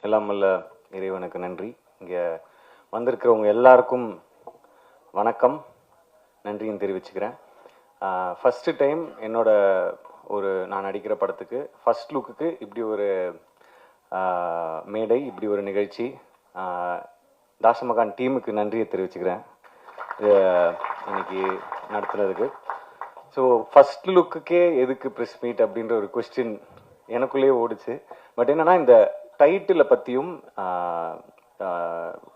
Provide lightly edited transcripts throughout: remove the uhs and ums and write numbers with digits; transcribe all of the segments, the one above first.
எல்லாம் வல்ல இறைவனுக்கு நன்றி. இங்கே வந்திருக்கிறவங்க எல்லாருக்கும் வணக்கம், நன்றியும் தெரிவிச்சுக்கிறேன். ஃபஸ்ட்டு டைம் என்னோட நான் நடிக்கிற படத்துக்கு ஃபஸ்ட் லுக்குக்கு இப்படி ஒரு மேடை, இப்படி ஒரு நிகழ்ச்சி. தாஷமகான் டீமுக்கு நன்றியை தெரிவிச்சுக்கிறேன் இன்னைக்கு நடத்துனதுக்கு. ஸோ ஃபஸ்ட் லுக்குக்கே எதுக்கு ப்ரெஸ் மீட் அப்படின்ற ஒரு கொஸ்டின் எனக்குள்ளேயே ஓடிச்சு. பட் என்னன்னா, இந்த டைட்டிலை பற்றியும்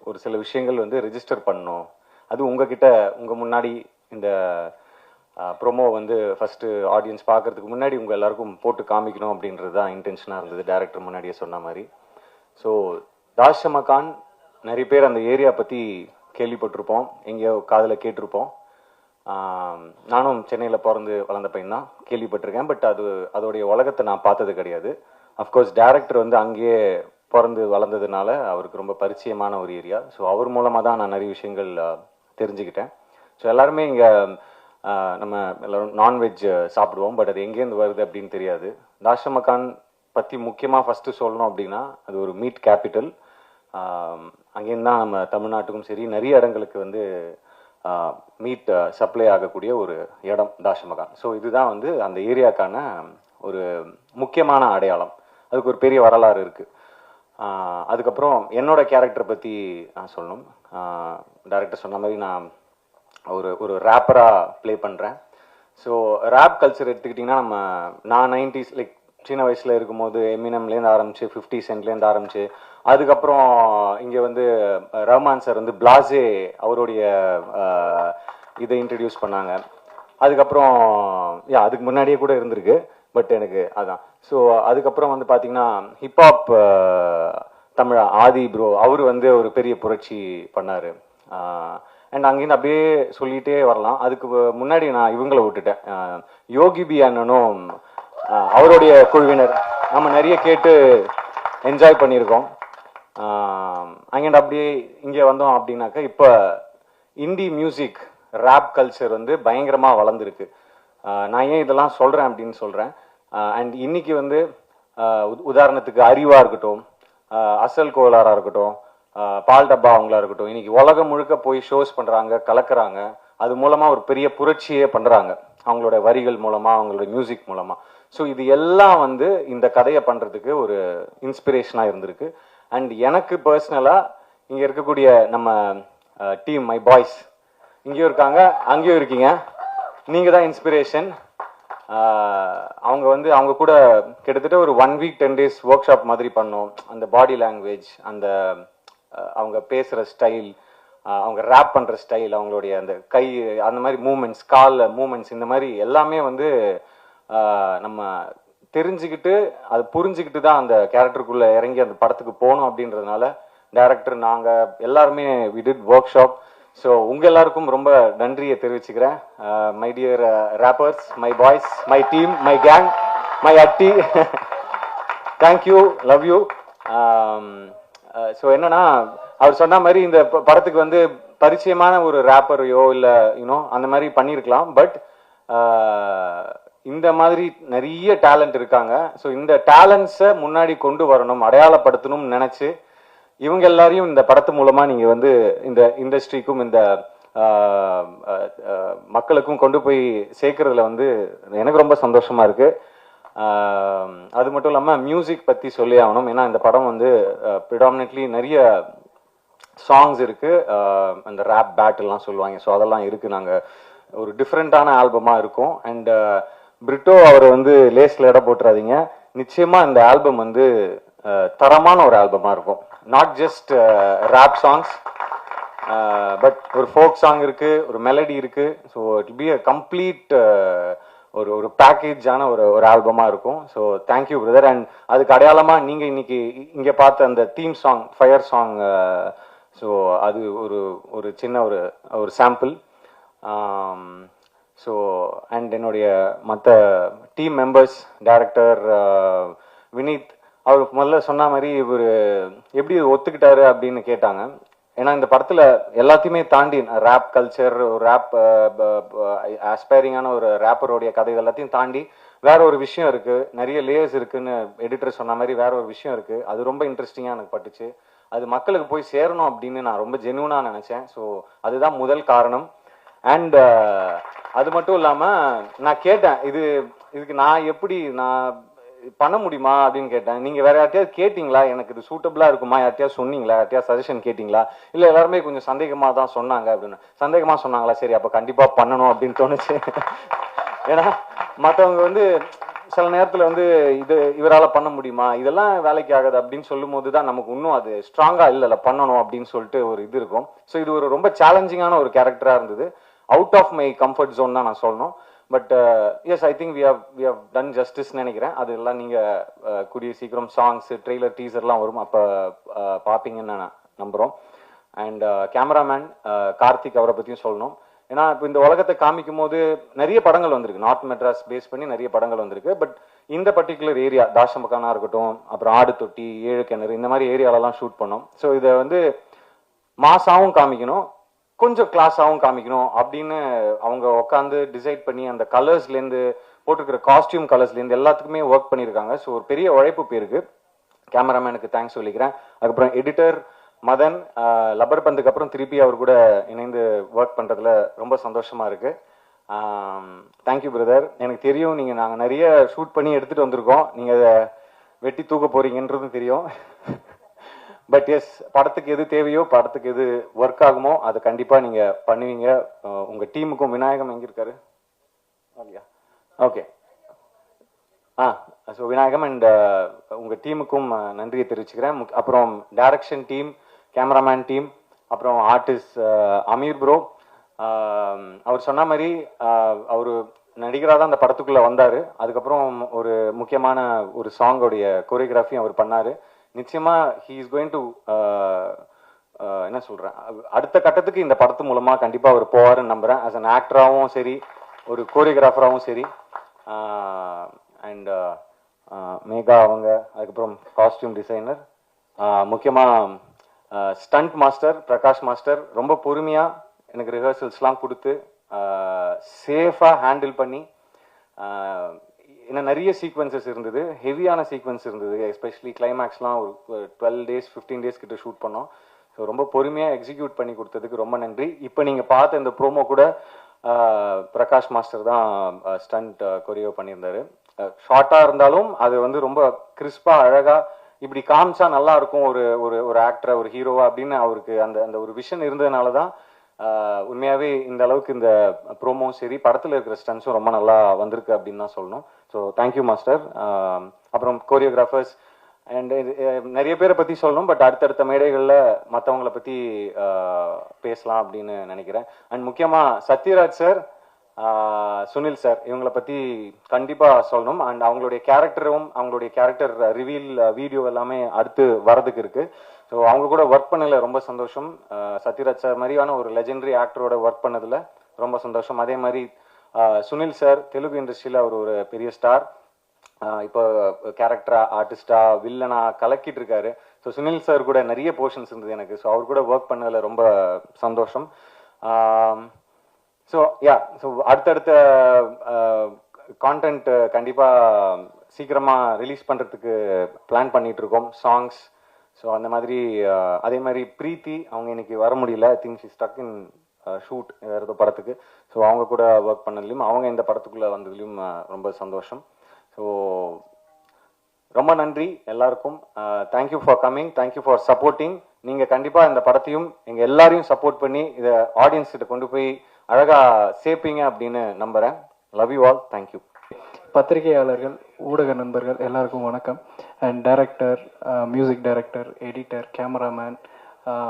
ஒரு சில விஷயங்கள் வந்து ரெஜிஸ்டர் பண்ணணும். அது உங்ககிட்ட உங்கள் முன்னாடி இந்த ப்ரொமோ வந்து ஃபஸ்ட்டு ஆடியன்ஸ் பார்க்குறதுக்கு முன்னாடி உங்கள் எல்லாருக்கும் போட்டு காமிக்கணும் அப்படின்றது தான் இன்டென்ஷனாக இருந்தது, டைரக்டர் முன்னாடியே சொன்ன மாதிரி. ஸோ தாஷமகான் நிறைய பேர் அந்த ஏரியா பற்றி கேள்விப்பட்டிருப்போம், எங்கேயோ காதில் கேட்டிருப்போம். நானும் சென்னையில் பிறந்து வளர்ந்த பையன் தான், கேள்விப்பட்டிருக்கேன். பட் அதோடைய உலகத்தை நான் பார்த்தது கிடையாது. அஃப்கோர்ஸ் டைரக்டர் வந்து அங்கேயே பிறந்து வளர்ந்ததுனால அவருக்கு ரொம்ப பரிச்சயமான ஒரு ஏரியா. ஸோ அவர் மூலமாக தான் நான் நிறைய விஷயங்கள் தெரிஞ்சுக்கிட்டேன். ஸோ எல்லாருமே இங்கே நம்ம எல்லோரும் நான்வெஜ் சாப்பிடுவோம், பட் அது எங்கேருந்து வருது அப்படின்னு தெரியாது. தாஷமகான் பற்றி முக்கியமாக ஃபஸ்ட்டு சொல்லணும் அப்படின்னா, அது ஒரு மீட் கேபிட்டல். அங்கேருந்து தான் நம்ம தமிழ்நாட்டுக்கும் சரி நிறைய இடங்களுக்கு வந்து மீட் சப்ளை ஆகக்கூடிய ஒரு இடம் தாஷமகான். ஸோ இதுதான் வந்து அந்த ஏரியாக்கான ஒரு முக்கியமான அடையாளம். அதுக்கு ஒரு பெரிய வரலாறு இருக்குது. அதுக்கப்புறம் என்னோட கேரக்டரை பற்றி நான் சொல்லணும். டைரக்டர் சொன்ன மாதிரி நான் ஒரு ரேப்பராக ப்ளே பண்ணுறேன். ஸோ ரேப் கல்ச்சர் எடுத்துக்கிட்டிங்கன்னா, நான் 90s லைக் சின்ன வயசில் இருக்கும்போது எமினம்லேருந்து ஆரம்பிச்சு 50 சென்ட்லேருந்து ஆரம்பிச்சு, அதுக்கப்புறம் இங்கே வந்து ரஹ்மான் சார் வந்து பிளாஸே அவருடைய இதை இன்ட்ரடியூஸ் பண்ணாங்க. அதுக்கப்புறம் அதுக்கு முன்னாடியே கூட இருந்திருக்கு, பட் எனக்கு அதான். ஸோ அதுக்கப்புறம் வந்து பார்த்தீங்கன்னா ஹிப்ஹாப் தமிழ் ஆதி ப்ரோ, அவர் வந்து ஒரு பெரிய புரட்சி பண்ணார். அண்ட் அங்கேருந்து அப்படியே சொல்லிகிட்டே வரலாம். அதுக்கு முன்னாடி நான் இவங்களை விட்டுட்டேன், யோகி பி அண்ணனும் அவருடைய குழுவினர் நம்ம நிறைய கேட்டு என்ஜாய் பண்ணியிருக்கோம். அங்கேருந்து அப்படியே இங்கே வந்தோம் அப்படின்னாக்கா, இப்போ இண்டி மியூசிக் ரேப் கல்ச்சர் வந்து பயங்கரமாக வளர்ந்துருக்கு. நான் ஏன் இதெல்லாம் சொல்கிறேன் அப்படின்னு சொல்கிறேன். அண்ட் இன்னைக்கு வந்து உதாரணத்துக்கு அறிவா இருக்கட்டும், அசல் கோலாரா இருக்கட்டும், பால் டப்பா அவங்களா இருக்கட்டும், இன்னைக்கு உலகம் முழுக்க போய் ஷோஸ் பண்ணுறாங்க, கலக்குறாங்க. அது மூலமாக ஒரு பெரிய புரட்சியே பண்ணுறாங்க, அவங்களோட வரிகள் மூலமாக, அவங்களோட மியூசிக் மூலமாக. ஸோ இது எல்லாம் வந்து இந்த கதையை பண்ணுறதுக்கு ஒரு இன்ஸ்பிரேஷனாக இருந்திருக்கு. அண்ட் எனக்கு பர்சனலாக இங்கே இருக்கக்கூடிய நம்ம டீம், மை பாய்ஸ் இங்கேயும் இருக்காங்க, அங்கேயும் இருக்கீங்க, நீங்கள் தான் இன்ஸ்பிரேஷன். அவங்க கூட கிட்டத்தட்ட ஒரு 1 வீக் 10 days ஒர்க் ஷாப் மாதிரி பண்ணோம். அந்த பாடி லாங்குவேஜ், அந்த அவங்க பேசுகிற ஸ்டைல், அவங்க ரேப் பண்ணுற ஸ்டைல், அவங்களுடைய அந்த கை, அந்த மாதிரி மூமெண்ட்ஸ், கால் மூமெண்ட்ஸ், இந்த மாதிரி எல்லாமே வந்து நம்ம தெரிஞ்சுக்கிட்டு அதை புரிஞ்சுக்கிட்டு தான் அந்த கேரக்டருக்குள்ளே இறங்கி அந்த படத்துக்கு போகணும். அப்படின்றதுனால டைரக்டர், நாங்கள் எல்லாருமே we did workshop. So உங்கள் எல்லாருக்கும் ரொம்ப நன்றியை தெரிவிச்சுக்கிறேன். My dear rappers, my boys, my team, my gang, my அட்டி, தேங்க்யூ, லவ் யூ. ஸோ என்னன்னா, அவர் சொன்ன மாதிரி இந்த படத்துக்கு வந்து பரிச்சயமான ஒரு ரேப்பரையோ இல்லை அந்த மாதிரி பண்ணியிருக்கலாம். பட் இந்த மாதிரி நிறைய டேலண்ட் இருக்காங்க. ஸோ இந்த டேலண்ட்ஸை முன்னாடி கொண்டு வரணும், அடையாளப்படுத்தணும்னு நினச்சி இவங்க எல்லாரையும் இந்த படத்து மூலமாக நீங்கள் வந்து இந்த இண்டஸ்ட்ரிக்கும் இந்த மக்களுக்கும் கொண்டு போய் சேர்க்கறதுல வந்து எனக்கு ரொம்ப சந்தோஷமாக இருக்குது. அது மட்டும் இல்லாமல் மியூசிக் பற்றி சொல்லி ஆகணும். ஏன்னா இந்த படம் வந்து ப்ரிடாமினெட்லி நிறைய சாங்ஸ் இருக்குது, அந்த ரேப் பேட்டில்லாம் சொல்லுவாங்க. ஸோ அதெல்லாம் இருக்குது. நாங்கள் ஒரு டிஃப்ரெண்ட்டான ஆல்பமாக இருக்கும். அண்ட் பிரிட்டோ அவர் வந்து லேஸில் இடம் போட்டுறாதீங்க, நிச்சயமாக இந்த ஆல்பம் வந்து தரமான ஒரு ஆல்பமாக இருக்கும். Not just rap songs, but ஒரு ஃபோக் சாங் இருக்குது, ஒரு மெலடி இருக்குது. So it be a complete ஒரு பேக்கேஜான ஒரு ஆல்பமாக இருக்கும். So thank you brother. அண்ட் அதுக்கு அடையாளமாக நீங்கள் இன்னைக்கு இங்கே பார்த்த அந்த theme song, fire song, so அது ஒரு சின்ன ஒரு சாம்பிள். ஸோ அண்ட் என்னுடைய மற்ற டீம் மெம்பர்ஸ், டைரக்டர் வினீத், அவர் முதல்ல சொன்ன மாதிரி இவர் எப்படி ஒத்துக்கிட்டாரு அப்படின்னு கேட்டாங்க. ஏன்னா இந்த படத்தில் எல்லாத்தையுமே தாண்டி ரேப் கல்ச்சர், ஒரு ரேப் ஆஸ்பைரிங்கான ஒரு ரேப்பருடைய கதை எல்லாத்தையும் தாண்டி வேற ஒரு விஷயம் இருக்கு, நிறைய லேயர்ஸ் இருக்குன்னு எடிட்டர் சொன்ன மாதிரி வேற ஒரு விஷயம் இருக்கு. அது ரொம்ப இன்ட்ரெஸ்டிங்கா எனக்கு பட்டுச்சு. அது மக்களுக்கு போய் சேரணும் அப்படின்னு நான் ரொம்ப ஜென்யூனா நினைச்சேன். ஸோ அதுதான் முதல் காரணம். அண்ட் அது மட்டும் இல்லாம நான் கேட்டேன், இதுக்கு நான் பண்ண முடியுமா அப்படின்னு கேட்டேன். நீங்க வேற யார்ட்டையாவது கேட்டீங்களா, எனக்கு இது சூட்டபிளா இருக்குமா, யார்ட்டையாவது சொன்னீங்களா, யார்ட்டையாவது சஜஷன் கேட்டீங்களா? இல்ல எல்லாருமே கொஞ்சம் சந்தேகமா தான் சொன்னாங்க அப்படின்னு. சந்தேகமா சொன்னாங்களா, சரி அப்ப கண்டிப்பா பண்ணணும் அப்படின்னு தோணுச்சு. ஏன்னா மற்றவங்க சில நேரத்துல இவரால பண்ண முடியுமா, இதெல்லாம் வேலைக்கு ஆகாது அப்படின்னு சொல்லும் போதுதான் நமக்கு இன்னும் அது ஸ்ட்ராங்கா இல்ல பண்ணணும் அப்படின்னு சொல்லிட்டு ஒரு இது இருக்கும். ஸோ இது ஒரு ரொம்ப சேலஞ்சிங்கான ஒரு கேரக்டரா இருந்தது. Out of my comfort zone தான் நான் சொல்லணும். But yes, I think we have done justice நினைக்கிறேன். அதெல்லாம் நீங்க கூடிய சீக்கிரம் சாங்ஸ், ட்ரெய்லர், டீசர்லாம் வரும், அப்ப பாப்பீங்கன்னு நான் நம்புறோம். அண்ட் கேமராமேன் கார்த்திக், அவரை பத்தியும் சொல்லணும். ஏன்னா இப்போ இந்த உலகத்தை காமிக்கும் போது நிறைய படங்கள் வந்திருக்கு, நார்த் மெட்ராஸ் பேஸ் பண்ணி நிறைய படங்கள் வந்திருக்கு. பட் இந்த பர்டிகுலர் ஏரியா, தாஷமக்கானா இருக்கட்டும், அப்புறம் ஆடு தொட்டி, ஏழு கிணறு, இந்த மாதிரி ஏரியாலலாம் ஷூட் பண்ணோம். ஸோ இதை மாசாவும் காமிக்கணும், கொஞ்சம் கிளாஸாகவும் காமிக்கணும் அப்படின்னு அவங்க உட்காந்து டிசைட் பண்ணி அந்த கலர்ஸ்லேருந்து போட்டிருக்கிற காஸ்டியூம் கலர்ஸ்லேருந்து எல்லாத்துக்குமே ஒர்க் பண்ணியிருக்காங்க. ஸோ ஒரு பெரிய உழைப்பு போயிருக்கு. கேமராமேனுக்கு தேங்க்ஸ் சொல்லிக்கிறேன். அதுக்கப்புறம் எடிட்டர் மதன், லப்பர் பந்துக்கு அப்புறம் திருப்பி அவர் கூட இணைந்து ஒர்க் பண்ணுறதுல ரொம்ப சந்தோஷமா இருக்கு. Thank you brother. எனக்கு தெரியும் நாங்கள் நிறைய ஷூட் பண்ணி எடுத்துகிட்டு வந்திருக்கோம், நீங்கள் அதை வெட்டி தூக்க போறீங்கன்றதும் தெரியும். பட் எஸ், படத்துக்கு எது தேவையோ, படத்துக்கு எது ஒர்க் ஆகுமோ அதை கண்டிப்பா நீங்க பண்ணுவீங்க. உங்க டீமுக்கும், விநாயகம் எங்க இருக்காரு? ஓகே. ஸோ விநாயகம் அண்ட் உங்க டீமுக்கும் நன்றியை தெரிவிச்சுக்கிறேன். அப்புறம் டைரக்ஷன் டீம், கேமராமேன் டீம், அப்புறம் ஆர்டிஸ்ட் அமீர் ப்ரோ. அவர் சொன்ன மாதிரி அவரு நடிகராக தான் அந்த படத்துக்குள்ள வந்தாரு. அதுக்கப்புறம் ஒரு முக்கியமான ஒரு சாங்கோடைய கோரியோகிராஃபி அவர் பண்ணாரு. நிச்சயமா ஹி இஸ் கோயிங் டு என்ன சொல்றேன், அடுத்த கட்டத்துக்கு இந்த படத்து மூலமா கண்டிப்பா அவர் போவாருன்னு நம்புறேன். ஆஸ் அன் ஆக்டராகவும் சரி, ஒரு கோரியோகிராஃபராகவும் சரி. அண்ட் மேகா அவங்க, அதுக்கப்புறம் காஸ்டியூம் டிசைனர், முக்கியமா ஸ்டண்ட் மாஸ்டர் பிரகாஷ் மாஸ்டர், ரொம்ப பொறுமையா எனக்கு ரிஹர்சல்ஸ்லாம் கொடுத்து சேஃபா ஹேண்டில் பண்ணி, இன்னும் நிறைய சீக்வன்சஸ் இருந்தது, ஹெவியான சீக்வன்ஸ் இருந்தது, எஸ்பெஷலி கிளைமேக்ஸ்லாம் ஒரு 12 days 15 days கிட்ட ஷூட் பண்ணோம். ஸோ ரொம்ப பொறுமையாக எக்ஸிக்யூட் பண்ணி கொடுத்ததுக்கு ரொம்ப நன்றி. இப்போ நீங்கள் பார்த்த இந்த ப்ரோமோ கூட பிரகாஷ் மாஸ்டர் தான் ஸ்டண்ட் கொரியோ பண்ணியிருந்தாரு. ஷார்ட்டாக இருந்தாலும் அது ரொம்ப கிறிஸ்பாக அழகாக இப்படி காமிச்சா நல்லா இருக்கும் ஒரு ஒரு ஆக்டரை, ஒரு ஹீரோவா அப்படின்னு அவருக்கு அந்த அந்த ஒரு விஷன் இருந்ததுனால தான் உண்மையாகவே இந்த அளவுக்கு இந்த ப்ரோமோவும் சரி, படத்தில் இருக்கிற ஸ்டன்ஸும் ரொம்ப நல்லா வந்திருக்கு அப்படின்னு தான் சொல்லணும். So thank you master. அப்புறம் கோரியோகிராஃபர்ஸ் அண்ட் நிறைய பேரை பற்றி சொல்லணும், பட் அடுத்தடுத்த மேடைகளில் மற்றவங்கள பற்றி பேசலாம் அப்படின்னு நினைக்கிறேன். அண்ட் முக்கியமாக சத்யராஜ் சார், சுனில் சார், இவங்களை பற்றி கண்டிப்பாக சொல்லணும். அண்ட் அவங்களுடைய கேரக்டரும், அவங்களுடைய கேரக்டர் ரிவீல் வீடியோ எல்லாமே அடுத்து வரதுக்கு இருக்குது. ஸோ அவங்க கூட ஒர்க் பண்ணல ரொம்ப சந்தோஷம். சத்யராஜ் சார் மாதிரியான ஒரு லெஜெண்டரி ஆக்டரோட ஒர்க் பண்ணதில் ரொம்ப சந்தோஷம். அதே மாதிரி சுனில் சார் தெலுங்கு இண்டஸ்ட்ரியில் அவர் ஒரு பெரிய ஸ்டார், இப்போ கேரக்டரா, ஆர்டிஸ்டா, வில்லனா கலக்கிட்டு இருக்காரு. ஸோ சுனில் சார் கூட நிறைய போர்ஷன்ஸ் இருந்தது எனக்கு. ஸோ அவர் கூட ஒர்க் பண்ணதில் ரொம்ப சந்தோஷம். ஸோ ஸோ அடுத்தடுத்த கான்டென்ட் கண்டிப்பாக சீக்கிரமாக ரிலீஸ் பண்ணுறதுக்கு பிளான் பண்ணிட்டு இருக்கோம், சாங்ஸ். ஸோ அந்த மாதிரி அதே மாதிரி பிரீத்தி அவங்க இன்னைக்கு வர முடியல, I think she stuck in shoot வேறு ஏதோ படத்துக்கு. ஸோ அவங்க கூட ஒர்க் பண்ணதுலையும், அவங்க இந்த படத்துக்குள்ளே வந்ததுலையும் ரொம்ப சந்தோஷம். ஸோ ரொம்ப நன்றி எல்லாருக்கும். Thank you for coming, thank you for supporting. நீங்கள் கண்டிப்பாக இந்த படத்தையும் எங்கள் எல்லாரையும் சப்போர்ட் பண்ணி இதை ஆடியன்ஸ் கிட்ட கொண்டு போய் அழகாக சேர்ப்பீங்க அப்படின்னு நம்புகிறேன். Love you all, thank you. பத்திரிகையாளர்கள், ஊடக நண்பர்கள் எல்லாருக்கும் வணக்கம். And director, music director, editor, cameraman,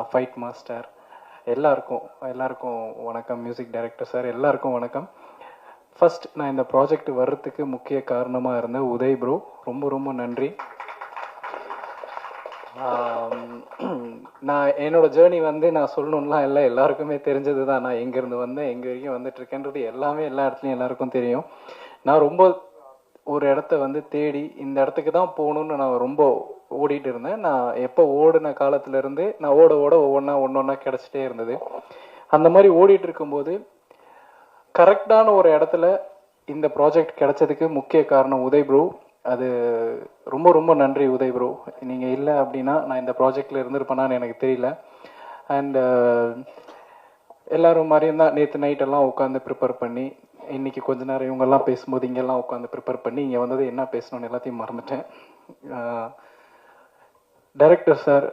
fight master எல்லாருக்கும் வணக்கம். மியூசிக் டைரக்டர் சார் எல்லாருக்கும் வணக்கம். ஃபர்ஸ்ட், நான் இந்த ப்ராஜெக்ட் வர்றதுக்கு முக்கிய காரணமாக இருந்த உதய் ப்ரோ, ரொம்ப ரொம்ப நன்றி. நான் என்னோட ஜேர்னி நான் சொல்லணும்லாம் இல்லை, எல்லாருக்குமே தெரிஞ்சது தான். நான் எங்கேருந்து வந்தேன், எங்கே வரைக்கும் வந்துட்டு இருக்கேன்றது எல்லாமே எல்லா இடத்துலையும் எல்லாருக்கும் தெரியும். நான் ரொம்ப ஒரு இடத்த தேடி இந்த இடத்துக்கு தான் போகணுன்னு நான் ரொம்ப ஓடிட்டு இருந்தேன். நான் எப்போ ஓடின காலத்துலேருந்து நான் ஓட ஒவ்வொன்றா கிடச்சிட்டே இருந்தது. அந்த மாதிரி ஓடிட்டு இருக்கும்போது கரெக்டான ஒரு இடத்துல இந்த ப்ராஜெக்ட் கிடைச்சதுக்கு முக்கிய காரணம் உதய் ப்ரோ. அது ரொம்ப ரொம்ப நன்றி உதய் ப்ரோ. நீங்கள் இல்லை அப்படின்னா நான் இந்த ப்ராஜெக்டில் இருந்திருப்பேனான்னு எனக்கு தெரியல. அண்ட் எல்லாரும் மாதிரியும் தான் நேற்று நைட்டெல்லாம் உட்காந்து ப்ரிப்பேர் பண்ணி, இன்றைக்கி கொஞ்ச நேரம் இவங்கெல்லாம் பேசும்போது இங்கெல்லாம் உட்காந்து ப்ரிப்பேர் பண்ணி இங்கே வந்தது என்ன பேசணும்னு எல்லாத்தையும் மறந்துட்டேன். டைரக்டர் சார்,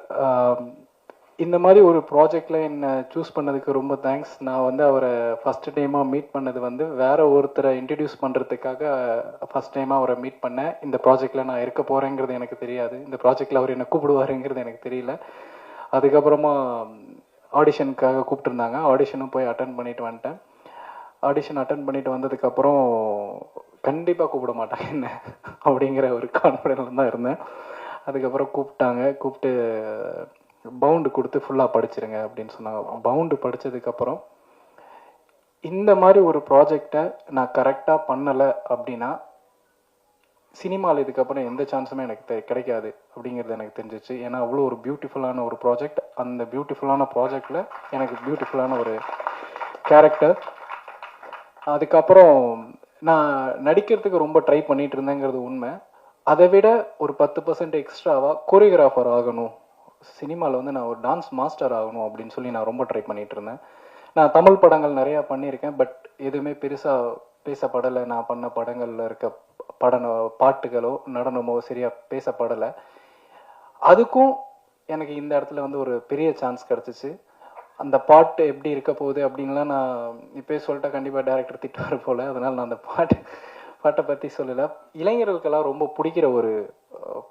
இந்த மாதிரி ஒரு ப்ராஜெக்டில் என்னை சூஸ் பண்ணதுக்கு ரொம்ப தேங்க்ஸ். நான் வந்து அவரை ஃபஸ்ட்டு டைமாக மீட் பண்ணது வந்து வேற ஒருத்தரை இன்ட்ரடியூஸ் பண்ணுறதுக்காக ஃபஸ்ட் டைமாக அவரை மீட் பண்ணேன். இந்த ப்ராஜெக்டில் நான் இருக்க போகிறேங்கிறது எனக்கு தெரியாது. இந்த ப்ராஜெக்டில் அவர் என்னை கூப்பிடுவாருங்கிறது எனக்கு தெரியல. அதுக்கப்புறமா ஆடிஷனுக்காக கூப்பிட்டுருந்தாங்க. ஆடிஷனும் போய் அட்டன் பண்ணிட்டு வந்துட்டேன். ஆடிஷன் அட்டன் பண்ணிட்டு வந்ததுக்கப்புறம் கண்டிப்பாக கூப்பிட மாட்டாங்க என்ன அப்படிங்கிற ஒரு கான்ஃபிடென்ட்ல தான் இருந்தேன். அதுக்கப்புறம் கூப்பிட்டு பவுண்டு கொடுத்து ஃபுல்லாக படிச்சிருங்க அப்படின்னு சொன்னாங்க. பவுண்டு படித்ததுக்கப்புறம் இந்த மாதிரி ஒரு ப்ராஜெக்டை நான் கரெக்டாக பண்ணலை அப்படின்னா சினிமாவில் இதுக்கப்புறம் எந்த சான்ஸுமே எனக்கு கிடைக்காது அப்படிங்கிறது எனக்கு தெரிஞ்சிச்சு. ஏன்னா அவ்வளோ ஒரு பியூட்டிஃபுல்லான ஒரு ப்ராஜெக்ட். அந்த பியூட்டிஃபுல்லான ப்ராஜெக்டில் எனக்கு பியூட்டிஃபுல்லான ஒரு கேரக்டர். அதுக்கப்புறம் நான் நடிக்கிறதுக்கு ரொம்ப ட்ரை பண்ணிட்டு இருந்தேங்கிறது உண்மை. அதை விட ஒரு 10% எக்ஸ்ட்ராவாக கோரியோகிராஃபர் ஆகணும், சினிமாவில் வந்து நான் ஒரு டான்ஸ் மாஸ்டர் ஆகணும் அப்படின்னு சொல்லி நான் ரொம்ப ட்ரை பண்ணிட்டு இருந்தேன். நான் தமிழ் படங்கள் நிறையா பண்ணியிருக்கேன், பட் எதுவுமே பெருசாக பேசப்படலை. நான் பண்ண படங்களில் இருக்க பாட்டுகளோ நடனமோ சரியாக பேசப்படலை. அதுக்கும் எனக்கு இந்த இடத்துல வந்து ஒரு பெரிய சான்ஸ் கிடச்சிச்சு. அந்த பாட்டு எப்படி இருக்க போகுது அப்படின்லாம் நான் இப்போயே சொல்லிட்டா கண்டிப்பாக டைரக்டர் திட்டுவார் போல். அதனால் நான் அந்த பாட்டை பற்றி சொல்லலை. இளைஞர்களுக்கெல்லாம் ரொம்ப பிடிக்கிற ஒரு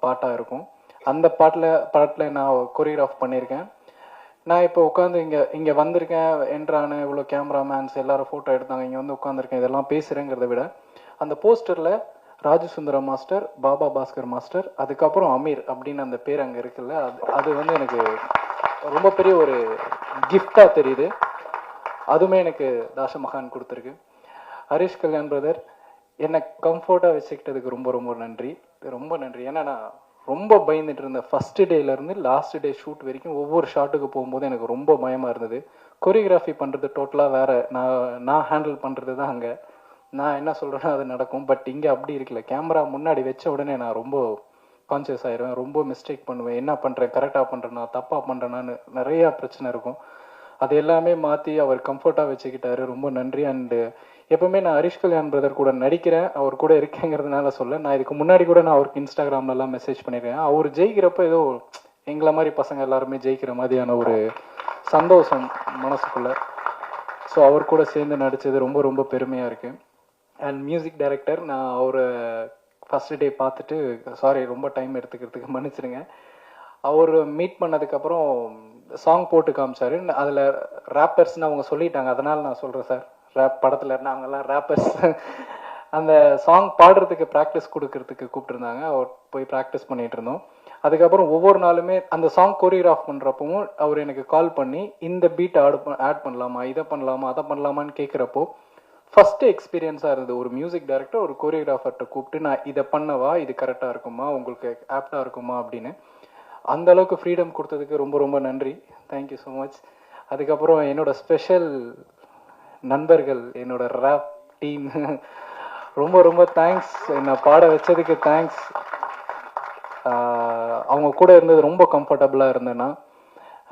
பாட்டாக இருக்கும். அந்த பாட்டில் நான் கொரியோகிராஃப் பண்ணியிருக்கேன். நான் இப்போ உட்காந்து இங்கே வந்திருக்கேன், என்ட்ரானு இவ்வளோ கேமராமேன்ஸ் எல்லாரும் ஃபோட்டோ எடுத்தாங்க, இங்கே வந்து உட்காந்துருக்கேன், இதெல்லாம் பேசுகிறேங்கிறத விட அந்த போஸ்டரில் ராஜசுந்தரம் மாஸ்டர், பாபா பாஸ்கர் மாஸ்டர், அதுக்கப்புறம் அமீர் அப்படின்னு அந்த பேர் அங்கே இருக்குல்ல, அது வந்து எனக்கு ரொம்ப பெரிய ஒரு கிஃப்டாக தெரியுது. அதுவுமே எனக்கு தாஷமகான் கொடுத்துருக்கு. ஹரிஷ் கல்யாண் பிரதர் என்னை கம்ஃபர்ட்டாக வச்சுக்கிட்டதுக்கு ரொம்ப ரொம்ப நன்றி, ரொம்ப நன்றி. ஏன்னா நான் ரொம்ப பயந்துட்டு இருந்தேன். ஃபஸ்ட்டு டேலேருந்து லாஸ்ட் டே ஷூட் வரைக்கும் ஒவ்வொரு ஷாட்டுக்கு போகும்போது எனக்கு ரொம்ப பயமாக இருந்தது. கொரியோகிராஃபி பண்ணுறது டோட்டலாக வேறு, நான் ஹேண்டில் பண்ணுறது தான் அங்கே. நான் என்ன சொல்கிறேன்னா அது நடக்கும். பட் இங்கே அப்படி இருக்குல்ல, கேமரா முன்னாடி வச்ச உடனே நான் ரொம்ப கான்சியஸ் ஆயிடுவேன், ரொம்ப மிஸ்டேக் பண்ணுவேன், என்ன பண்ணுறேன், கரெக்டாக பண்ணுறேன்னா தப்பாக பண்ணுறேன்னான்னு நிறையா பிரச்சனை இருக்கும். அது எல்லாமே மாற்றி அவர் கம்ஃபர்ட்டாக வச்சுக்கிட்டாரு, ரொம்ப நன்றி. அண்டு எப்பவுமே நான் ஹரிஷ் கல்யாண் பிரதர் கூட நடிக்கிறேன், அவர் கூட இருக்கேங்கிறதுனால சொல்ல. நான் இதுக்கு முன்னாடி கூட நான் அவருக்கு இன்ஸ்டாகிராம்லலாம் மெசேஜ் பண்ணியிருக்கேன். அவர் ஜெயிக்கிறப்ப ஏதோ எங்களை மாதிரி பசங்க எல்லாருமே ஜெயிக்கிற மாதிரியான ஒரு சந்தோஷம் மனசுக்குள்ள. ஸோ அவர் கூட சேர்ந்து நடித்தது ரொம்ப ரொம்ப பெருமையாக இருக்குது. அண்ட் மியூசிக் டைரக்டர், நான் அவரை ஃபஸ்ட்டு டே பார்த்துட்டு, சாரி ரொம்ப டைம் எடுத்துக்கிறதுக்கு மன்னிச்சிடுங்க. அவர் மீட் பண்ணதுக்கப்புறம் சாங் போட்டு காமிச்சாரு. அதில் ரேப்பர்ஸ்ன்னு அவங்க சொல்லிட்டாங்க, அதனால் நான் சொல்கிறேன் சார், ரேப் படத்தில் இருந்தால் அவங்கெல்லாம் ரேப்பர்ஸ். அந்த சாங் பாடுறதுக்கு ப்ராக்டிஸ் கொடுக்கறதுக்கு கூப்பிட்டுருந்தாங்க. அவர் போய் ப்ராக்டிஸ் பண்ணிகிட்டு இருந்தோம். அதுக்கப்புறம் ஒவ்வொரு நாளுமே அந்த சாங் கோரியோகிராஃப் பண்ணுறப்பவும் அவர் எனக்கு கால் பண்ணி இந்த பீட் ஆட் பண்ணலாமா, இதை பண்ணலாமா, அதை பண்ணலாமான்னு கேட்குறப்போ ஃபஸ்ட்டு எக்ஸ்பீரியன்ஸாக இருந்தது. ஒரு மியூசிக் டைரக்டர் ஒரு கோரியோகிராஃபர்கிட்ட கூப்பிட்டு நான் இதை பண்ணவா, இது கரெக்டாக இருக்குமா, உங்களுக்கு ஆப்டாக இருக்குமா அப்படின்னு அந்த அளவுக்கு ஃப்ரீடம் கொடுத்ததுக்கு ரொம்ப ரொம்ப நன்றி. Thank you so much. அதுக்கப்புறம் என்னோட ஸ்பெஷல் நண்பர்கள், என்னோட ரேப் டீம், ரொம்ப ரொம்ப தேங்க்ஸ். என்னை பாட வச்சதுக்கு தேங்க்ஸ். அவங்க கூட இருந்தது ரொம்ப கம்ஃபர்டபுளாக இருந்தேன்னா.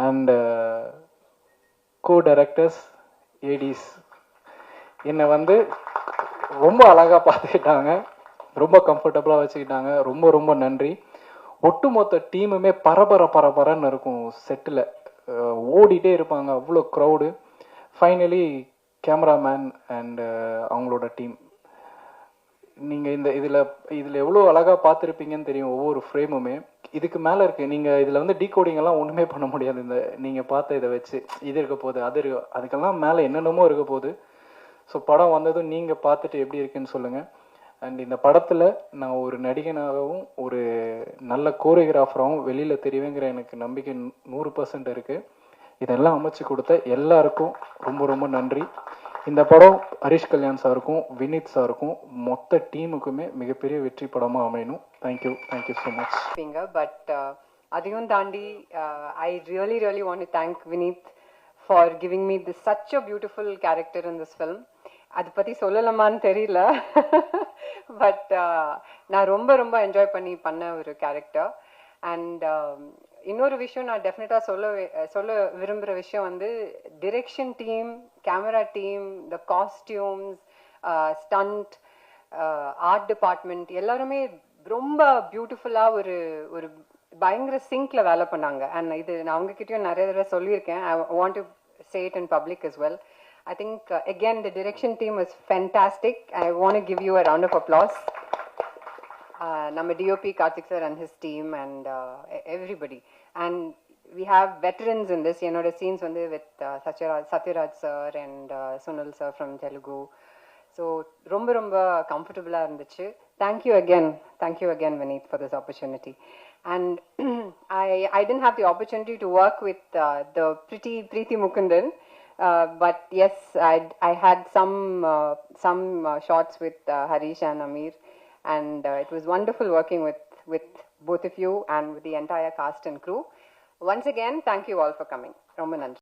அண்டு கோ டைரக்டர்ஸ், ஏடிஸ் என்னை வந்து ரொம்ப அழகாக பார்த்துக்கிட்டாங்க, ரொம்ப கம்ஃபர்டபுளாக வச்சுக்கிட்டாங்க, ரொம்ப ரொம்ப நன்றி. ஒட்டுமொத்த டீமுமே பரபரன்னு இருக்கும். செட்டில் ஓடிட்டே இருப்பாங்க, அவ்வளோ க்ரௌடு. ஃபைனலி கேமராமேன் அண்டு அவங்களோட டீம், நீங்கள் இதில் எவ்வளோ அழகாக பார்த்துருப்பீங்கன்னு தெரியும். ஒவ்வொரு ஃப்ரேமுமே இதுக்கு மேலே இருக்குது. நீங்கள் இதில் வந்து டீகோடிங்கெல்லாம் ஒன்றுமே பண்ண முடியாது. இந்த நீங்கள் பார்த்த இதை வச்சு இது இருக்க போகுது, அதுக்கெல்லாம் மேலே என்னென்னமோ இருக்க போகுது. ஸோ படம் வந்ததும் நீங்கள் பார்த்துட்டு எப்படி இருக்குன்னு சொல்லுங்கள். அண்ட் இந்த படத்தில் நான் ஒரு நடிகனாகவும் ஒரு நல்ல கோரியோகிராஃபராகவும் வெளியில் தெரிவேங்கிற எனக்கு நம்பிக்கை 100% இருக்குது. இதெல்லாம் அமைச்சு கொடுத்த எல்லாருக்கும் ரொம்ப ரொம்ப நன்றி. இந்த படம் ஹரிஷ் கல்யாண் சாருக்கும் வினித் சாருக்கும் மொத்த டீமுக்குமே மிகப்பெரிய வெற்றி படமாக அமையணும். Thank you so much. பட் அதையும் தாண்டி I really want to thank Vineeth for giving me such a beautiful character in this film. அதை பற்றி சொல்லலாமான்னு தெரியல பட் நான் ரொம்ப ரொம்ப என்ஜாய் பண்ணி பண்ண ஒரு கேரக்டர். அண்ட் இன்னொரு விஷயம் நான் டெஃபினட்டாக சொல்ல விரும்புகிற விஷயம் வந்து direction team, camera team, the costumes, stunt, art department எல்லாருமே ரொம்ப பியூட்டிஃபுல்லாக ஒரு ஒரு பயங்கர சிங்க்ல வேலை பண்ணாங்க. அண்ட் இது நான் அவங்ககிட்டயும் நிறைய தடவை சொல்லியிருக்கேன். I want to say it in public as well. I think again the direction team was fantastic. I want to give you a round of applause. Nama DOP Karthik sir and his team and everybody. And we have veterans in this. You know, the scenes with Satyaraj sir and Sunil sir from Telugu. So romba romba comfortable ah irundhuchu. Thank you again Vineet for this opportunity. And I didn't have the opportunity to work with the pretty Preeti Mukundan, but yes, I had some shots with Harish and Amir, and it was wonderful working with both of you and with the entire cast and crew. Once again, thank you all for coming. Romba nandri.